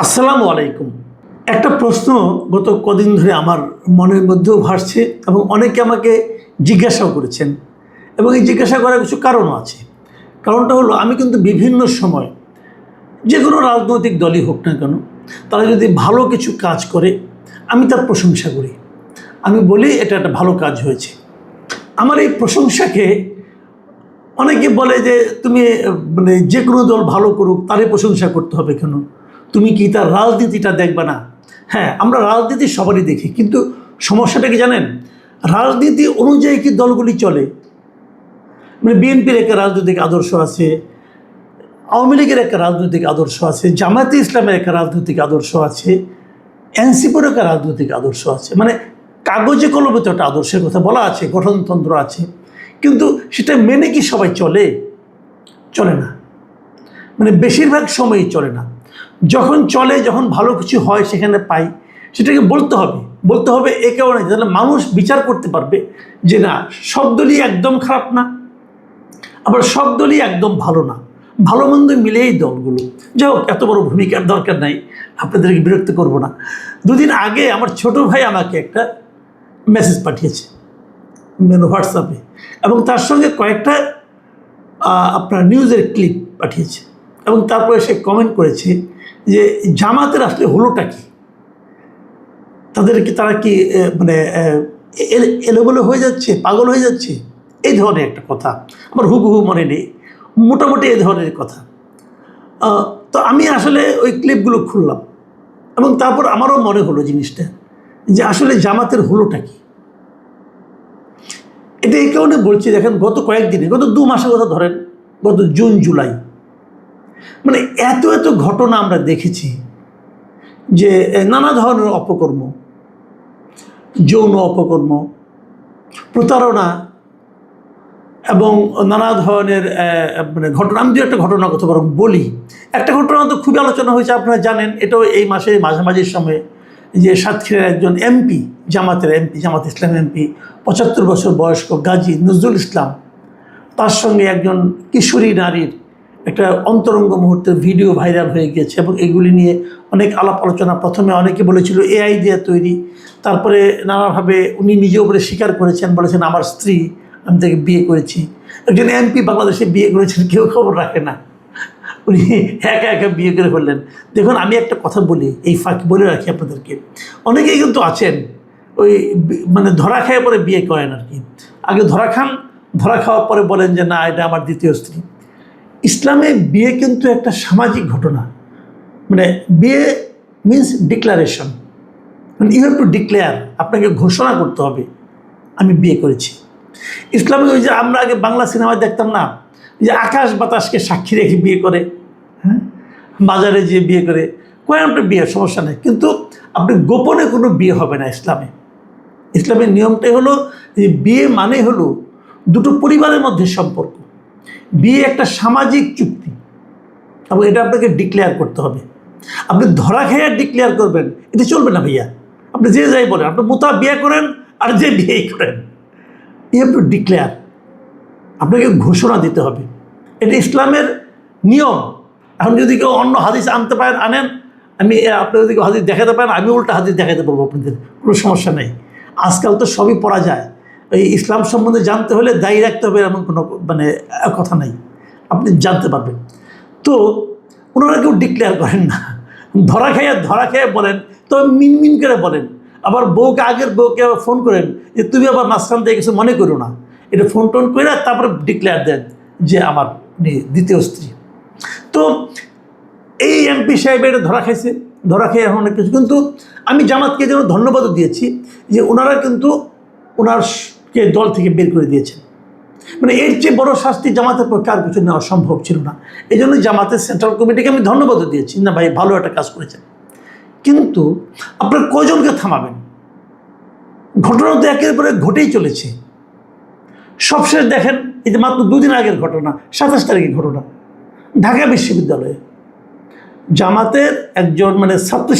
আসসালামু আলাইকুম। একটা প্রশ্ন গত কদিন ধরে আমার মনের মধ্যেও ভাসছে এবং অনেকে আমাকে জিজ্ঞাসাও করেছেন, এবং এই জিজ্ঞাসা করার কিছু কারণও আছে। কারণটা হলো, আমি কিন্তু বিভিন্ন সময় যে কোনো রাজনৈতিক দলই হোক না কেন, তারা যদি ভালো কিছু কাজ করে আমি তার প্রশংসা করি। আমি বলি এটা একটা ভালো কাজ হয়েছে। আমার এই প্রশংসাকে অনেকে বলে যে তুমি মানে যে কোনো দল ভালো করুক তারই প্রশংসা করতে হবে কেন, তুমি কি তার রাজনীতিটা দেখবে না? হ্যাঁ, আমরা রাজনীতি সবারই দেখি, কিন্তু সমস্যাটা কি জানেন? রাজনীতি অনুযায়ী কি দলগুলি চলে? মানে বিএনপির একটা রাজনৈতিক আদর্শ আছে, আওয়ামী লীগের একটা রাজনৈতিক আদর্শ আছে, জামায়াতে ইসলামের একটা রাজনৈতিক আদর্শ আছে, এনসিপির একটা রাজনৈতিক আদর্শ আছে। মানে কাগজে কলমে তো একটা আদর্শের কথা বলা আছে, গঠনতন্ত্র আছে, কিন্তু সেটা মেনে কি সবাই চলে? চলে না। মানে বেশিরভাগ সময়ই চলে না। যখন চলে, যখন ভালো কিছু হয় সেখানে পাই, সেটাকে বলতে হবে এ কারণে, তাহলে মানুষ বিচার করতে পারবে যে না, সব দলই একদম খারাপ না, আবার সব দলই একদম ভালো না, ভালো মন্দ মিলেই দলগুলো। যাই হোক, এত বড় ভূমিকার দরকার নাই, আপনাদেরকে বিরক্ত করব না। দুদিন আগে আমার ছোট ভাই আমাকে একটা মেসেজ পাঠিয়েছে হোয়াটসঅ্যাপে, এবং তার সঙ্গে কয়েকটা আপনার নিউজের ক্লিপ পাঠিয়েছে, এবং তারপরে সে কমেন্ট করেছে যে জামাতের আসলে হলোটা কি, তারা কি মানে এলোমেলো হয়ে যাচ্ছে, পাগল হয়ে যাচ্ছে, এই ধরনের একটা কথা। আমার হুবহু মনে নেই, মোটামুটি এই ধরনের কথা। তো আমি আসলে ওই ক্লিপগুলো খুললাম, এবং তারপর আমারও মনে হলো জিনিসটা যে আসলে জামাতের হলোটা কি। এটা এই কারণে বলছি, দেখেন গত কয়েকদিনে, গত 2 মাসের কথা ধরেন, গত জুন জুলাই, মানে এত এত ঘটনা আমরা দেখেছি যে নানা ধরনের অপকর্ম, যৌন অপকর্ম, প্রতারণা, এবং নানা ধরনের মানে ঘটনা। আমি একটা ঘটনার কথা বরং বলি। একটা ঘটনা তো খুবই আলোচনা হয়েছে, আপনারা জানেন, এটাও এই মাসে মাঝামাঝির সময়ে, যে সাতক্ষীরার একজন এমপি, জামাত ইসলাম এমপি, 75 বছর বয়স্ক গাজী নজরুল ইসলাম, তার সঙ্গে একজন কিশোরী নারীর একটা অন্তরঙ্গ মুহূর্তের ভিডিও ভাইরাল হয়ে গিয়েছে, এবং এগুলি নিয়ে অনেক আলাপ আলোচনা। প্রথমে অনেকে বলেছিল এআই দিয়ে তৈরি, তারপরে নানাভাবে উনি নিজেও বলে স্বীকার করেছেন, বলেছেন আমার স্ত্রী, আমি তাকে বিয়ে করেছি। একজন এমপি বাংলাদেশে বিয়ে করেছেন, কেউ খবর রাখে না, উনি একা একা বিয়ে করে ফেললেন। দেখুন, আমি একটা কথা বলি, এই ফাঁক বলে রাখি আপনাদেরকে, অনেকেই কিন্তু আছেন ওই মানে ধরা খেয়ে পরে বিয়ে করেন আর কি। আগে ধরা খান, ধরা খাওয়ার পরে বলেন যে না, এটা আমার দ্বিতীয় স্ত্রী। ইসলামে বিয়ে কিন্তু একটা সামাজিক ঘটনা। মানে বিয়ে মিন্স ডিক্লারেশন, মানে ইউ হ্যাভ টু ডিক্লেয়ার, আপনাকে ঘোষণা করতে হবে আমি বিয়ে করেছি। ইসলামে ওই যে আমরা আগে বাংলা সিনেমায় দেখতাম না, যে আকাশ বাতাসকে সাক্ষী রেখে বিয়ে করে, হ্যাঁ, বাজারে যেয়ে বিয়ে করে, কয়েন আপনার বিয়ের সমস্যা নেই, কিন্তু আপনি গোপনে কোনো বিয়ে হবে না ইসলামের নিয়মটাই হলো যে বিয়ে মানে হলো দুটো পরিবারের মধ্যে সম্পর্ক। বিয়ে একটা সামাজিক চুক্তি, এবং এটা আপনাকে ডিক্লেয়ার করতে হবে। আপনি ধরা খেয়ে ডিক্লেয়ার করবেন, এটা চলবে না ভাইয়া। আপনি যে যাই বলেন, আপনি মোতা বিয়ে করেন আর যে বিয়েই করেন, ইউ হ্যাভ টু ডিক্লেয়ার, আপনাকে ঘোষণা দিতে হবে। এটা ইসলামের নিয়ম। এখন যদি কেউ অন্য হাদিস আনতে পারেন আনেন, আমি আপনাদের যদি হাদিস দেখাতে পারেন, আমি উল্টা হাদিস দেখাতে পারবো আপনাদের, কোনো সমস্যা নেই। আজকাল তো সবই পড়া যায়। এই ইসলাম সম্বন্ধে জানতে হলে দায়ী রাখতে হবে এমন কোনো মানে কথা নাই, আপনি জানতে পারবেন। তো ওনারা কেউ ডিক্লেয়ার করেন না, ধরা খেয়ে বলেন, তো মিনমিন করে বলেন। আবার আগের বউকে আবার ফোন করেন যে তুমি আবার মাঝখান থেকে কিছু মনে করো না, এটা ফোন টোন করে তারপরে ডিক্লেয়ার দেন যে আমার দ্বিতীয় স্ত্রী। তো এই এমপি সাহেব এটা ধরা খেয়ে এখন অনেক কিছু। কিন্তু আমি জামাতকে যেন ধন্যবাদও দিয়েছি যে ওনারা কিন্তু ওনারকে দল থেকে বের করে দিয়েছেন। মানে এর চেয়ে বড় শাস্তি জামাতের পক্ষে আর কিছু নেওয়া সম্ভব ছিল না। এই জন্য জামাতের সেন্ট্রাল কমিটিকে আমি ধন্যবাদও দিয়েছি, না ভাই ভালো একটা কাজ করেছেন। কিন্তু আপনার কয়জনকে থামাবেন? ঘটনা তো একের পরে ঘটেই চলেছে। সবশেষ দেখেন, এই যে মাত্র 2 দিন আগের ঘটনা, 27 তারিখের ঘটনা, ঢাকা বিশ্ববিদ্যালয়ে জামাতের একজন মানে ছাত্র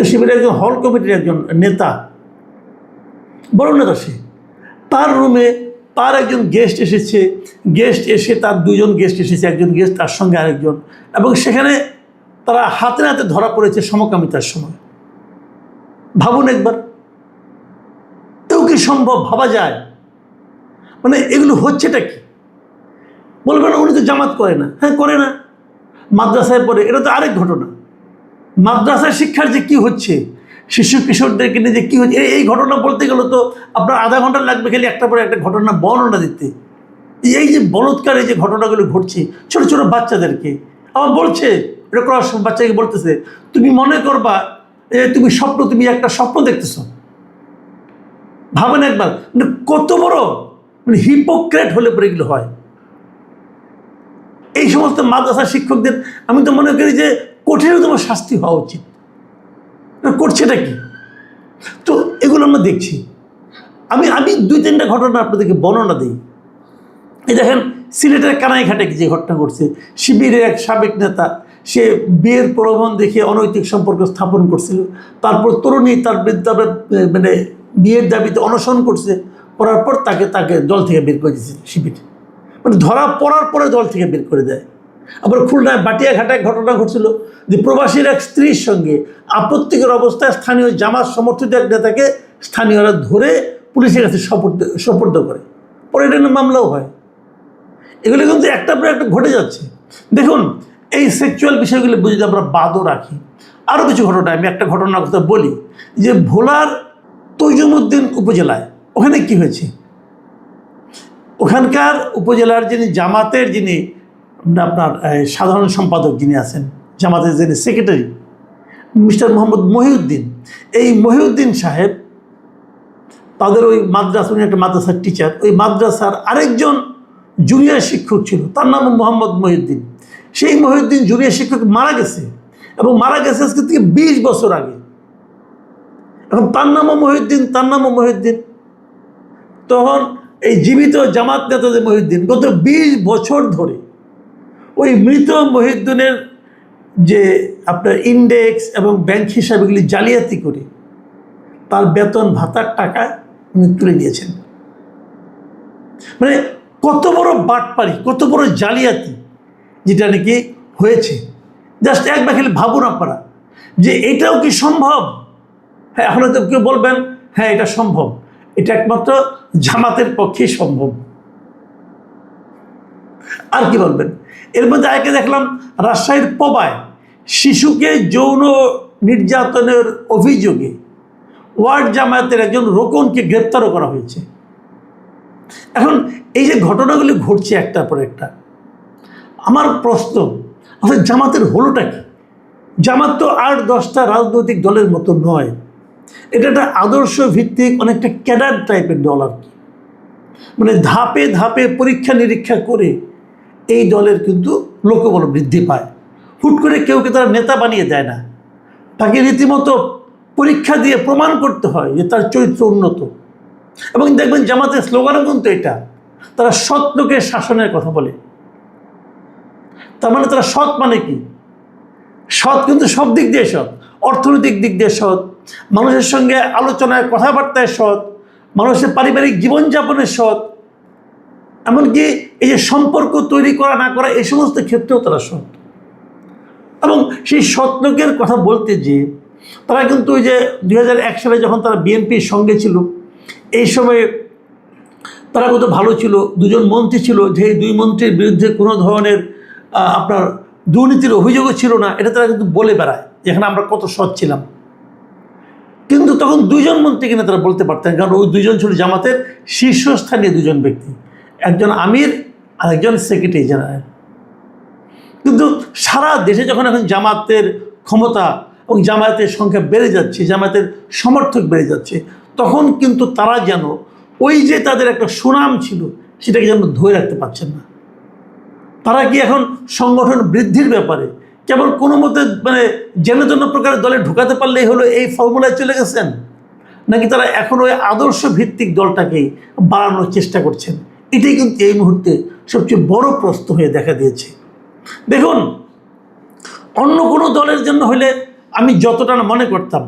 শিবিরের একজন হল কমিটির একজন নেতা, বড় নেতা, সে তার রুমে তার একজন গেস্ট এসে তার 2জন গেস্ট এসেছে, একজন গেস্ট তার সঙ্গে আরেকজন, এবং সেখানে তারা হাতে নাতে ধরা পড়েছে সমকামিতার সময়। ভাবুন একবার, কেউ কি সম্ভব? ভাবা যায়? মানে এগুলো হচ্ছেটা কি? বলবেন উনি তো জামাত করে না। হ্যাঁ, করে না, মাদ্রাসায় পড়ে, এটা তো আরেক ঘটনা। মাদ্রাসায় শিক্ষার যে কি হচ্ছে, শিশু কিশোরদেরকে নিয়ে যে কী হচ্ছে, এই ঘটনা বলতে গেলে তো আপনার আধা ঘন্টা লাগবে খালি একটা পরে একটা ঘটনা বর্ণনা দিতে। এই যে বলৎকার এই যে ঘটনাগুলো ঘটছে ছোট ছোট বাচ্চাদেরকে, আমার বলছে, এটা ক্রস বাচ্চাকে বলতেছে, তুমি মনে করবা তুমি একটা স্বপ্ন দেখতেছ। ভাবেন একবার, মানে কত বড় মানে হিপোক্রেট হলে পরে এগুলো হয়। এই সমস্ত মাদ্রাসা শিক্ষকদের আমি তো মনে করি যে কঠিনতম শাস্তি হওয়া উচিত। করছেটা কি? তো এগুলো আমরা দেখছি। আমি 2-3টা ঘটনা আপনাদেরকে বর্ণনা দিই। এই দেখেন, সিলেটের কানাইঘাটে যে ঘটনা ঘটছে, শিবিরের এক সাবেক নেতা, সে বিয়ের প্রলোভন দেখে অনৈতিক সম্পর্ক স্থাপন করছিল। তারপর তরুণী তার মানে বিয়ের দাবিতে অনশন করছে, করার পর তাকে দল থেকে বের করে দিয়েছে শিবির। মানে ধরা পড়ার পরে দল থেকে বের করে দেয়। আবার খুলনায় বাটিয়াঘাটায় ঘটনা ঘটছিল যে প্রবাসীর এক স্ত্রীর সঙ্গে আপত্তিকর অবস্থায় স্থানীয় জামাত সমর্থিত এক নেতাকে স্থানীয়রা ধরে পুলিশের কাছে সোপর্দ করে, পরে এটা নিয়ে মামলাও হয়। এগুলো কিন্তু একটার পর একটা ঘটে যাচ্ছে। দেখুন, এই সেক্সুয়াল বিষয়গুলি বুঝে আমরা বাদও রাখি। আরও কিছু ঘটনা, আমি একটা ঘটনার কথা বলি যে ভোলার তৈজুমউদ্দিন উপজেলায়, ওখানে কি হয়েছে, ওখানকার উপজেলার যিনি জামাতের যিনি আপনার সাধারণ সম্পাদক যিনি আছেন, জামাতের যিনি সেক্রেটারি মিস্টার মোহাম্মদ মহিউদ্দিন, এই মহিউদ্দিন সাহেব তাদের ওই মাদ্রাসা, উনি একটা মাদ্রাসার টিচার, ওই মাদ্রাসার আরেকজন জুনিয়র শিক্ষক ছিল, তার নাম মোহাম্মদ মহিউদ্দিন। সেই মহিউদ্দিন জুনিয়র শিক্ষক মারা গেছে, এবং মারা গেছে আজকে থেকে 20 বছর আগে। এখন তার নামও মহিউদ্দিন। তখন এই জীবিত জামাত নেতা যে মহিউদ্দিন, গত 20 বছর ধরে ওই মৃত মহিউদ্দিনের যে আপনার ইন্ডেক্স এবং ব্যাংক হিসাবগুলি জালিয়াতি করে তার বেতন ভাতার টাকা উনি তুলে নিয়েছেন। মানে কত বড় বাটপারি, কত বড় জালিয়াতি যেটা নাকি হয়েছে। জাস্ট একবার খালি ভাবুন আপনারা যে এটাও কি সম্ভব? হ্যাঁ, এখন তো কেউ বলবেন হ্যাঁ এটা সম্ভব, এটা একমাত্র জামাতের পক্ষেই সম্ভব। আর কি বলবেন? এর মধ্যে আগে দেখলাম রাজশাহীর পবায় শিশুকে যৌন নির্যাতনের অভিযোগে ওয়ার্ড জামায়াতের একজন রোকনকে গ্রেপ্তারও করা হয়েছে। এখন এই যে ঘটনাগুলি ঘটছে একটার পর একটা, আমার প্রশ্ন, আসলে জামাতের হলোটা কি? জামাত তো 8-10টা রাজনৈতিক দলের মতো নয়, এটা একটা আদর্শ ভিত্তিক অনেকটা ক্যাডার টাইপের দল আর কি। মানে ধাপে ধাপে পরীক্ষা নিরীক্ষা করে এই দলের কিন্তু লোকবল বৃদ্ধি পায়। হুট করে কেউকে তারা নেতা বানিয়ে দেয় না, তাকে রীতিমতো পরীক্ষা দিয়ে প্রমাণ করতে হয় যে তার চরিত্র উন্নত। এবং দেখবেন জামাতের স্লোগানও কিন্তু এটা, তারা সৎ লোকের শাসনের কথা বলে। তার মানে তারা সৎ মানে কি? সৎ কিন্তু সব দিক দিয়ে সৎ, অর্থনৈতিক দিক দিয়ে সৎ, মানুষের সঙ্গে আলোচনায় কথাবার্তায় সৎ, মানুষের পারিবারিক জীবনযাপনের সৎ, এমনকি এই যে সম্পর্ক তৈরি করা না করা এই সমস্ত ক্ষেত্রেও তারা সৎ। এবং সেই সৎ লোকের কথা বলতে যে তারা কিন্তু ওই যে 2001 সালে যখন তারা বিএনপির সঙ্গে ছিল, এই সময়ে তারা কত ভালো ছিল, 2জন মন্ত্রী ছিল, যে 2 মন্ত্রীর বিরুদ্ধে কোনো ধরনের আপনার দুর্নীতির অভিযোগও ছিল না, এটা তারা কিন্তু বলে বেড়ায় যেখানে আমরা কত সৎ ছিলাম। কিন্তু তখন 2জন মন্ত্রী কিনা তারা বলতে পারতেন, কারণ ওই 2জন ছিল জামাতের শীর্ষস্থানীয় 2জন ব্যক্তি, একজন আমির আর একজন সেক্রেটারি জেনারেল। কিন্তু সারা দেশে যখন এখন জামাতের ক্ষমতা এবং জামায়াতের সংখ্যা বেড়ে যাচ্ছে, জামায়াতের সমর্থক বেড়ে যাচ্ছে, তখন কিন্তু তারা যেন ওই যে তাদের একটা সুনাম ছিল সেটাকে যেন ধরে রাখতে পারছেন না। তারা কি এখন সংগঠন বৃদ্ধির ব্যাপারে কেবল কোনো মতে মানে যেন যেন প্রকারের দলে ঢুকাতে পারলেই হলো এই ফর্মুলায় চলে গেছেন, নাকি তারা এখন ওই আদর্শ ভিত্তিক দলটাকেই বাড়ানোর চেষ্টা করছেন? এটাই কিন্তু এই মুহূর্তে সবচেয়ে বড় প্রশ্ন হয়ে দেখা দিয়েছে। দেখুন, অন্য কোনো দলের জন্য হলে আমি যতটা না মনে করতাম,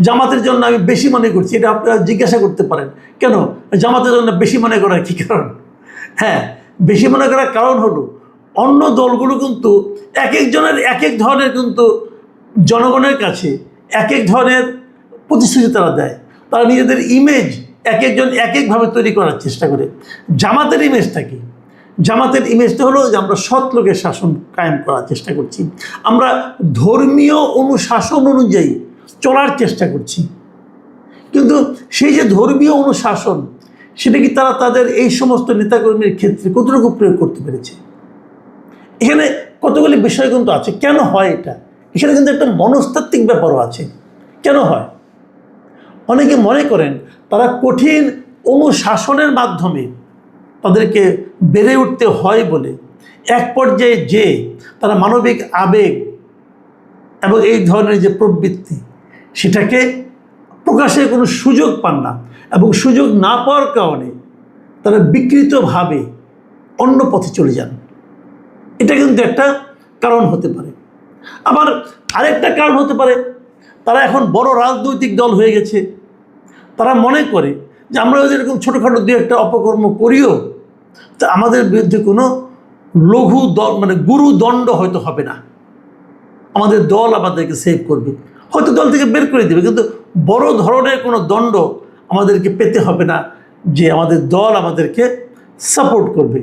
জামাতের জন্য আমি বেশি মনে করছি। এটা আপনারা জিজ্ঞাসা করতে পারেন কেন জামাতের জন্য বেশি মনে করার কী কারণ? হ্যাঁ, বেশি মনে করার কারণ হলো অন্য দলগুলো কিন্তু এক একজনের এক এক ধরনের কিন্তু জনগণের কাছে এক এক ধরনের প্রতিশ্রুতি তারা দেয়, তারা নিজেদের ইমেজ এক একজন এক একভাবে তৈরি করার চেষ্টা করে। জামাতের ইমেজটা কি? জামাতের ইমেজটা হলো যে আমরা সৎ লোকের শাসন কায়েম করার চেষ্টা করছি, আমরা ধর্মীয় অনুশাসন অনুযায়ী চলার চেষ্টা করছি। কিন্তু সেই যে ধর্মীয় অনুশাসন, সেটা কি তারা তাদের এই সমস্ত নেতাকর্মীর ক্ষেত্রে কতটুকু প্রয়োগ করতে পেরেছে? এখানে কতগুলি বিষয় কিন্তু আছে। কেন হয় এটা? এখানে কিন্তু একটা মনস্তাত্ত্বিক ব্যাপারও আছে। কেন হয়? অনেকে মনে করেন তারা কঠিন অনুশাসনের মাধ্যমে তাদেরকে বেড়ে উঠতে হয় বলে এক পর্যায়ে যে তারা মানবিক আবেগ এবং এই ধরনের যে প্রবৃত্তি, সেটাকে প্রকাশের কোনো সুযোগ পান না, এবং সুযোগ না পাওয়ার কারণে তারা বিকৃতভাবে অন্য পথে চলে যান। এটা কিন্তু একটা কারণ হতে পারে। আবার আরেকটা কারণ হতে পারে, তারা এখন বড় রাজনৈতিক দল হয়ে গেছে, তারা মনে করে যে আমরা যদি এরকম ছোটোখাটো দু একটা অপকর্ম করিও তা আমাদের বিরুদ্ধে কোনো লঘু দল মানে গুরুদণ্ড হয়তো হবে না, আমাদের দল আমাদেরকে সেভ করবে, হয়তো দল থেকে বের করে দেবে, কিন্তু বড় ধরনের কোনো দণ্ড আমাদেরকে পেতে হবে না যে আমাদের দল আমাদেরকে সাপোর্ট করবে।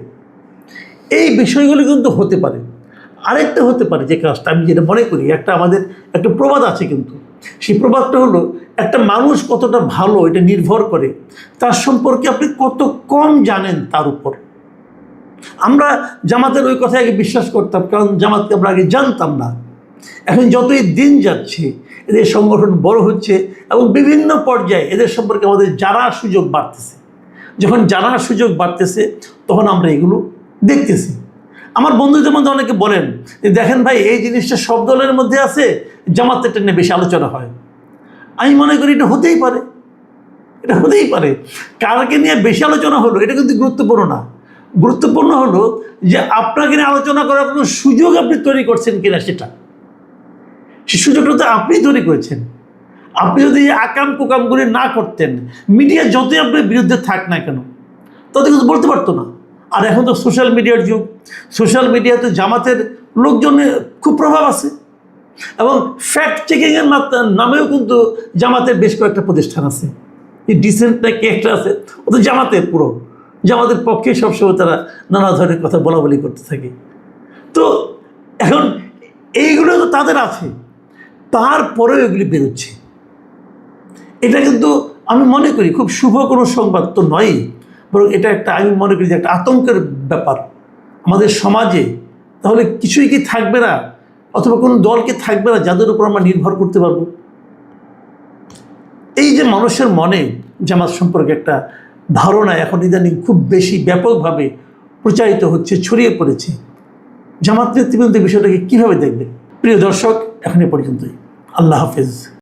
এই বিষয়গুলো কিন্তু হতে পারে। আরেকটা হতে পারে যে কাজটা আমি যেটা মনে করি, আমাদের একটা প্রবাদ আছে, কিন্তু সেই প্রবাদটা হলো একটা মানুষ কতটা ভালো এটা নির্ভর করে তার সম্পর্কে আপনি কত কম জানেন তার উপর। আমরা জামাতের ওই কথা আগে বিশ্বাস করতাম, কারণ জামাতকে আমরা আগে জানতাম না। এখন যতই দিন যাচ্ছে এদের সংগঠন বড় হচ্ছে এবং বিভিন্ন পর্যায়ে এদের সম্পর্কে আমাদের জানার সুযোগ বাড়তেছে। যখন জানার সুযোগ বাড়তেছে তখন আমরা এগুলো দেখতেছি। আমার বন্ধুদের মধ্যে অনেকে বলেন যে দেখেন ভাই, এই জিনিসটা সব দলের মধ্যে আছে, জামাতেরটা নিয়ে বেশি আলোচনা হয়। আমি মনে করি এটা হতেই পারে, এটা হতেই পারে। কারকে নিয়ে বেশি আলোচনা হলো এটা কিন্তু গুরুত্বপূর্ণ না। গুরুত্বপূর্ণ হলো যে আপনাকে নিয়ে আলোচনা করার কোনো সুযোগ আপনি তৈরি করছেন কিনা, সেটা সেই সুযোগটা তো আপনি তৈরি করেছেন। আপনি যদি আকাম কুকামগুলি না করতেন, মিডিয়া যতই আপনার বিরুদ্ধে থাক না কেন তত কিন্তু বলতে পারতো না। আর এখন তো সোশ্যাল মিডিয়ার যুগ, সোশ্যাল মিডিয়াতে জামাতের লোকজনের খুব প্রভাব আছে, এবং ফ্যাক্ট চেকিংয়ের নামেও কিন্তু জামাতের বেশ কয়েকটা প্রতিষ্ঠান আছে। এই ডিসেন্ট না কে একটা আছে, ও তো জামাতের পুরো, জামাতের পক্ষে সবসময় তারা নানা ধরনের কথা বলা বলি করতে থাকে। তো এখন এইগুলো তো তাদের আছে, তারপরেও এগুলি বেরোচ্ছে। এটা কিন্তু আমি মনে করি খুব শুভ কোনো সংবাদ তো নয়, বরং এটা একটা, আমি মনে করি যে একটা আতঙ্কের ব্যাপার আমাদের সমাজে। তাহলে কিছুই কি থাকবে না, অথবা কোনো দলকে থাকবে না যাদের উপর আমরা নির্ভর করতে পারবো? এই যে মানুষের মনে জামাত সম্পর্কে একটা ধারণা এখন ইদানিং খুব বেশি ব্যাপকভাবে প্রচারিত হচ্ছে, ছড়িয়ে পড়েছে, জামাত নেতৃবৃন্দ বিষয়টাকে কীভাবে দেখবেন? প্রিয় দর্শক, এখন এ পর্যন্তই। আল্লাহ হাফেজ।